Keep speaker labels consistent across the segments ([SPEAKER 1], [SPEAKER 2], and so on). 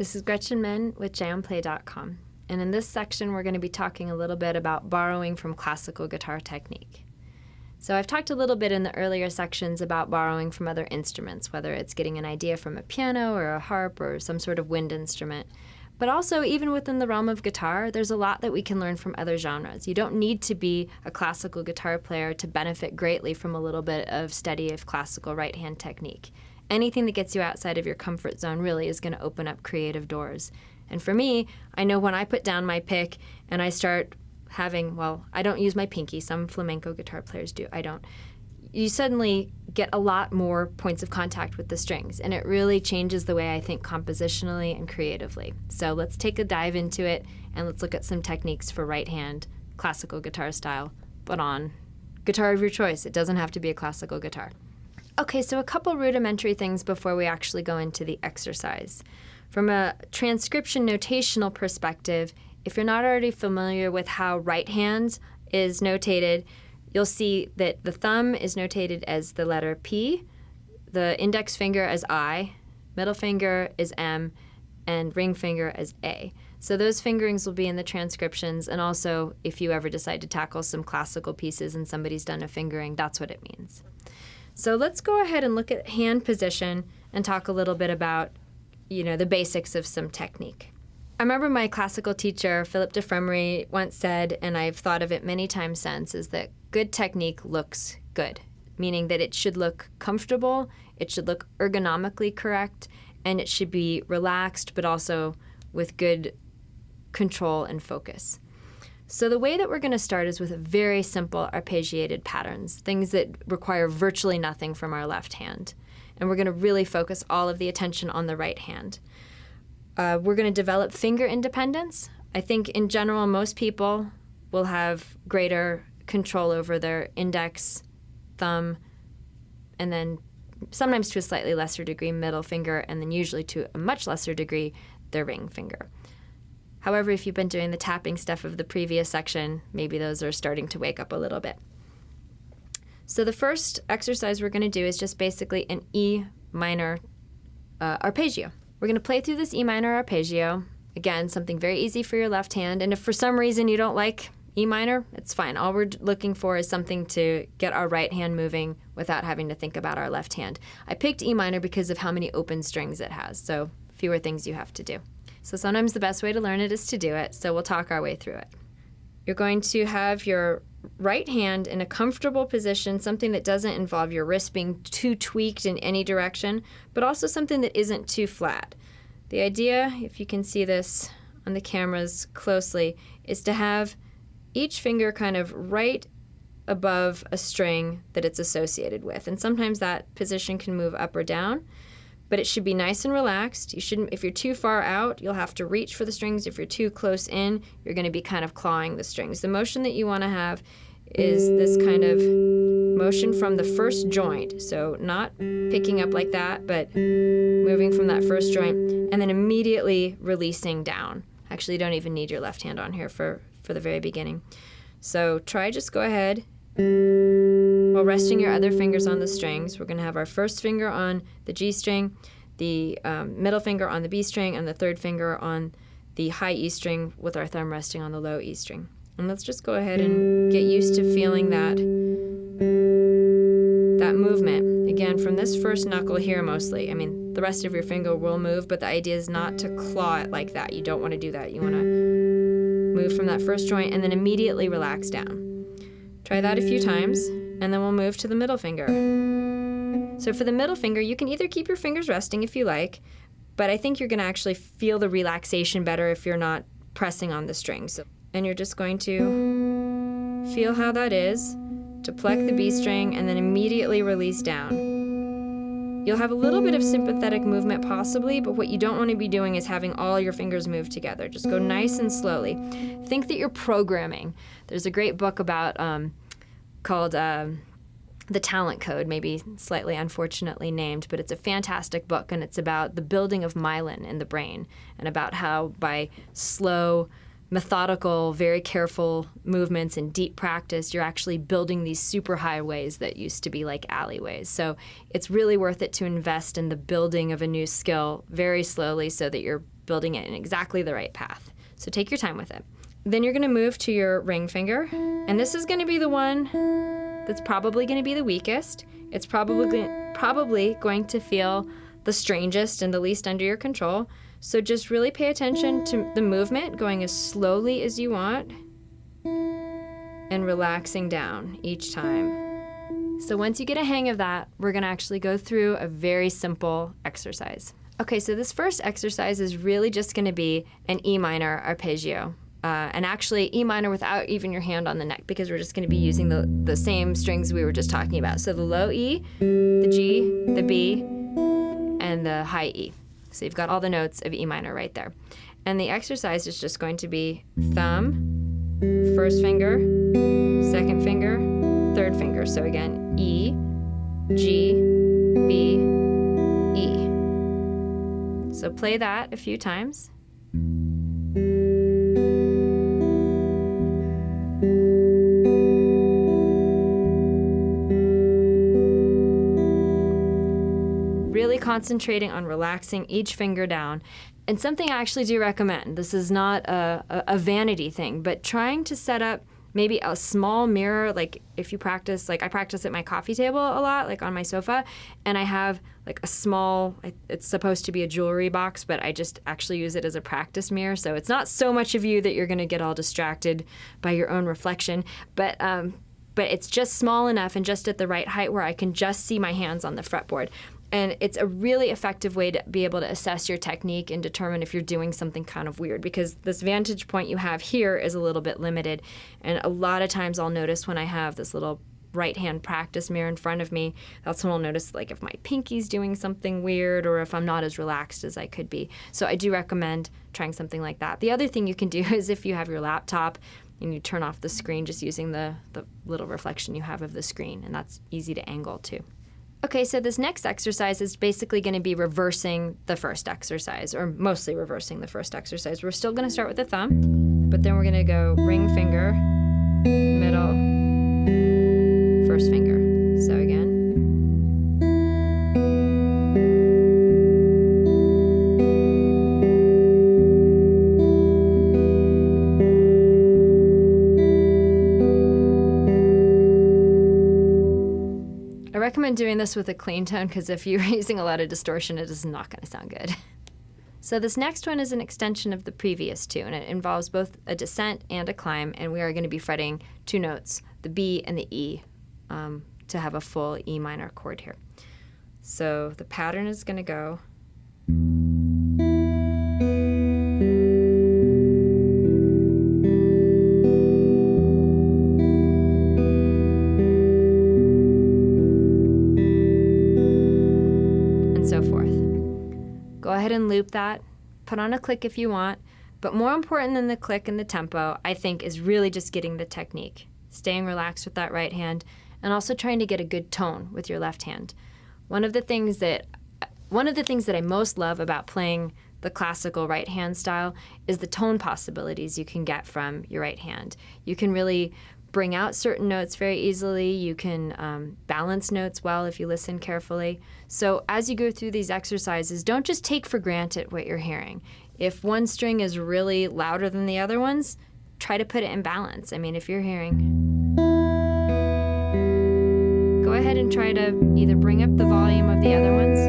[SPEAKER 1] This is Gretchen Menn with JamPlay.com, and in this section we're going to be talking a little bit about borrowing from classical guitar technique. So I've talked a little bit in the earlier sections about borrowing from other instruments, whether it's getting an idea from a piano or a harp or some sort of wind instrument. But also, even within the realm of guitar, there's a lot that we can learn from other genres. You don't need to be a classical guitar player to benefit greatly from a little bit of study of classical right-hand technique. Anything that gets you outside of your comfort zone really is going to open up creative doors. And for me, I know when I put down my pick and I start having, well, I don't use my pinky. Some flamenco guitar players do. I don't. You suddenly get a lot more points of contact with the strings, and it really changes the way I think compositionally and creatively. So let's take a dive into it, and let's look at some techniques for right-hand classical guitar style, but on guitar of your choice. It doesn't have to be a classical guitar. Okay, so a couple rudimentary things before we actually go into the exercise. From a transcription notational perspective, if you're not already familiar with how right hand is notated, you'll see that the thumb is notated as the letter P, the index finger as I, middle finger is M, and ring finger as A. So those fingerings will be in the transcriptions, and also if you ever decide to tackle some classical pieces and somebody's done a fingering, that's what it means. So let's go ahead and look at hand position and talk a little bit about, the basics of some technique. I remember my classical teacher, Philip DeFremery, once said, and I've thought of it many times since, is that good technique looks good, meaning that it should look comfortable, it should look ergonomically correct, and it should be relaxed, but also with good control and focus. So the way that we're going to start is with very simple arpeggiated patterns, things that require virtually nothing from our left hand. And we're going to really focus all of the attention on the right hand. We're going to develop finger independence. I think in general, most people will have greater control over their index, thumb, and then sometimes to a slightly lesser degree, middle finger, and then usually to a much lesser degree, their ring finger. However, if you've been doing the tapping stuff of the previous section, maybe those are starting to wake up a little bit. So the first exercise we're going to do is just basically an E minor arpeggio. We're going to play through this E minor arpeggio. Again, something very easy for your left hand. And if for some reason you don't like E minor, it's fine. All we're looking for is something to get our right hand moving without having to think about our left hand. I picked E minor because of how many open strings it has, so fewer things you have to do. So sometimes the best way to learn it is to do it, so we'll talk our way through it. You're going to have your right hand in a comfortable position, something that doesn't involve your wrist being too tweaked in any direction, but also something that isn't too flat. The idea, if you can see this on the cameras closely, is to have each finger kind of right above a string that it's associated with. And sometimes that position can move up or down, but it should be nice and relaxed. You shouldn't, if you're too far out, you'll have to reach for the strings. If you're too close in, you're going to be kind of clawing the strings. The motion that you want to have is this kind of motion from the first joint. So not picking up like that, but moving from that first joint and then immediately releasing down. Actually, you don't even need your left hand on here for the very beginning. So just go ahead while resting your other fingers on the strings. We're going to have our first finger on the G string, the middle finger on the B string, and the third finger on the high E string with our thumb resting on the low E string. And let's just go ahead and get used to feeling that movement. Again, from this first knuckle here mostly. I mean, the rest of your finger will move, but the idea is not to claw it like that. You don't want to do that. You want to move from that first joint and then immediately relax down. Try that a few times, and then we'll move to the middle finger. So for the middle finger, you can either keep your fingers resting if you like, but I think you're going to actually feel the relaxation better if you're not pressing on the strings. And you're just going to feel how that is, to pluck the B string and then immediately release down. You'll have a little bit of sympathetic movement possibly, but what you don't want to be doing is having all your fingers move together. Just go nice and slowly. Think that you're programming. There's a great book about called The Talent Code, maybe slightly unfortunately named, but it's a fantastic book, and it's about the building of myelin in the brain and about how by slow, methodical, very careful movements and deep practice, you're actually building these super highways that used to be like alleyways. So it's really worth it to invest in the building of a new skill very slowly so that you're building it in exactly the right path. So take your time with it. Then you're going to move to your ring finger, and this is going to be the one that's probably going to be the weakest. It's probably going to feel the strangest and the least under your control. So just really pay attention to the movement, going as slowly as you want and relaxing down each time. So once you get a hang of that, we're going to actually go through a very simple exercise. Okay, so this first exercise is really just going to be an E minor arpeggio. And actually E minor without even your hand on the neck, because we're just going to be using the same strings we were just talking about. So the low E, the G, the B, and the high E. So you've got all the notes of E minor right there. And the exercise is just going to be thumb, first finger, second finger, third finger. So again, E, G, B, E. So play that a few times. Really concentrating on relaxing each finger down. And something I actually do recommend, this is not a vanity thing, but trying to set up maybe a small mirror, like if you practice, like I practice at my coffee table a lot, like on my sofa, and I have like a small, it's supposed to be a jewelry box, but I just actually use it as a practice mirror. So it's not so much of you that you're gonna get all distracted by your own reflection, but it's just small enough and just at the right height where I can just see my hands on the fretboard. And it's a really effective way to be able to assess your technique and determine if you're doing something kind of weird, because this vantage point you have here is a little bit limited. And a lot of times I'll notice when I have this little right hand practice mirror in front of me, that's when I'll notice like if my pinky's doing something weird or if I'm not as relaxed as I could be. So I do recommend trying something like that. The other thing you can do is if you have your laptop and you turn off the screen just using the little reflection you have of the screen, and that's easy to angle too. Okay, so this next exercise is basically going to be reversing the first exercise, or mostly reversing the first exercise. We're still going to start with the thumb, but then we're going to go ring finger, middle, first finger. So again. I recommend doing this with a clean tone, because if you're using a lot of distortion, it is not going to sound good. So this next one is an extension of the previous two, and it involves both a descent and a climb, and we are going to be fretting two notes, the B and the E, to have a full E minor chord here. So the pattern is going to go so forth. Go ahead and loop that, put on a click if you want, but more important than the click and the tempo, I think, is really just getting the technique, staying relaxed with that right hand, and also trying to get a good tone with your left hand. One of the things that I most love about playing the classical right hand style is the tone possibilities you can get from your right hand. You can really bring out certain notes very easily. You can balance notes well if you listen carefully. So as you go through these exercises, don't just take for granted what you're hearing. If one string is really louder than the other ones, try to put it in balance. I mean, if you're hearing, go ahead and try to either bring up the volume of the other ones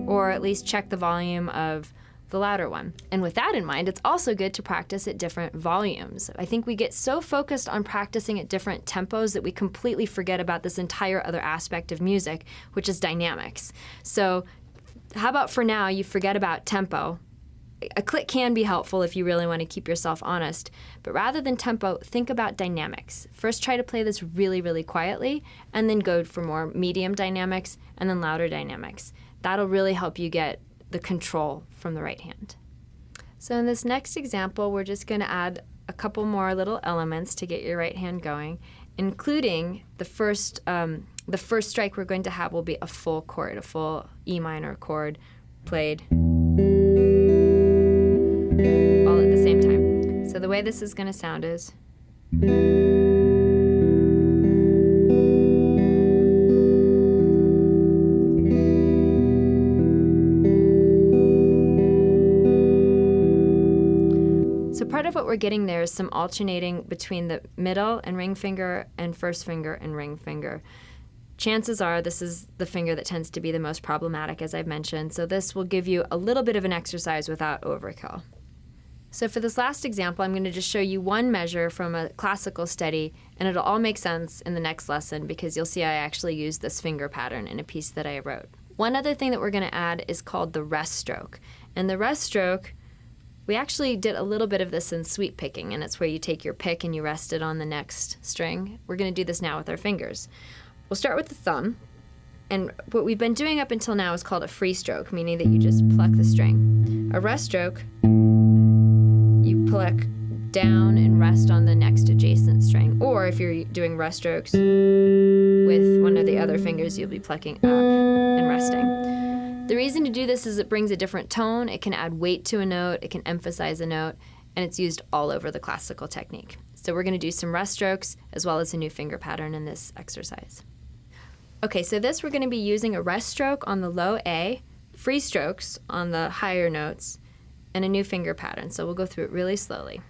[SPEAKER 1] or at least check the volume of the louder one. And with that in mind, it's also good to practice at different volumes. I think we get so focused on practicing at different tempos that we completely forget about this entire other aspect of music, which is dynamics. So how about for now you forget about tempo? A click can be helpful if you really want to keep yourself honest, but rather than tempo, think about dynamics. First try to play this really, really quietly, and then go for more medium dynamics and then louder dynamics. That'll really help you get the control from the right hand. So in this next example, we're just going to add a couple more little elements to get your right hand going, including the first strike we're going to have will be a full chord, a full E minor chord played all at the same time. So the way this is going to sound is So part of what we're getting there is some alternating between the middle and ring finger and first finger and ring finger. Chances are this is the finger that tends to be the most problematic, as I've mentioned, so this will give you a little bit of an exercise without overkill. So for this last example, I'm going to just show you one measure from a classical study, and it'll all make sense in the next lesson because you'll see I actually used this finger pattern in a piece that I wrote. One other thing that we're going to add is called the rest stroke. And the rest stroke, we actually did a little bit of this in sweep picking, and it's where you take your pick and you rest it on the next string. We're going to do this now with our fingers. We'll start with the thumb, and what we've been doing up until now is called a free stroke, meaning that you just pluck the string. A rest stroke, you pluck down and rest on the next adjacent string. Or if you're doing rest strokes with one of the other fingers, you'll be plucking up and resting. The reason to do this is it brings a different tone, it can add weight to a note, it can emphasize a note, and it's used all over the classical technique. So we're going to do some rest strokes as well as a new finger pattern in this exercise. Okay, so this we're going to be using a rest stroke on the low A, free strokes on the higher notes, and a new finger pattern. So we'll go through it really slowly.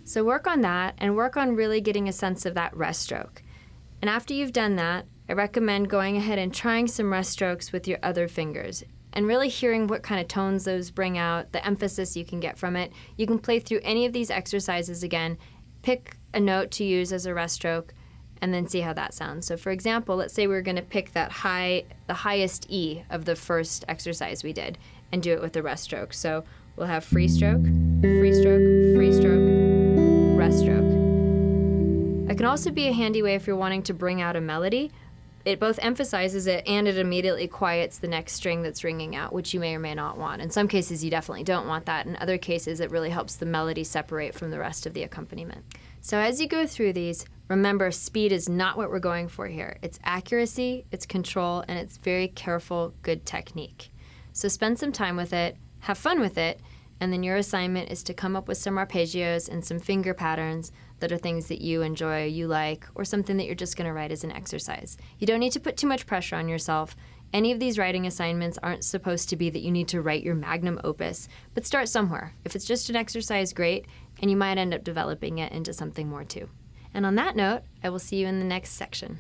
[SPEAKER 1] So work on that and work on really getting a sense of that rest stroke. And after you've done that, I recommend going ahead and trying some rest strokes with your other fingers and really hearing what kind of tones those bring out, the emphasis you can get from it. You can play through any of these exercises again, pick a note to use as a rest stroke, and then see how that sounds. So for example, let's say we're going to pick the highest E of the first exercise we did and do it with the rest stroke. So we'll have free stroke, free stroke, free stroke, rest stroke. It can also be a handy way if you're wanting to bring out a melody. It both emphasizes it and it immediately quiets the next string that's ringing out, which you may or may not want. In some cases, you definitely don't want that. In other cases, it really helps the melody separate from the rest of the accompaniment. So as you go through these, remember, speed is not what we're going for here. It's accuracy, it's control, and it's very careful, good technique. So spend some time with it, have fun with it, and then your assignment is to come up with some arpeggios and some finger patterns that are things that you enjoy, you like, or something that you're just going to write as an exercise. You don't need to put too much pressure on yourself. Any of these writing assignments aren't supposed to be that you need to write your magnum opus, but start somewhere. If it's just an exercise, great, and you might end up developing it into something more too. And on that note, I will see you in the next section.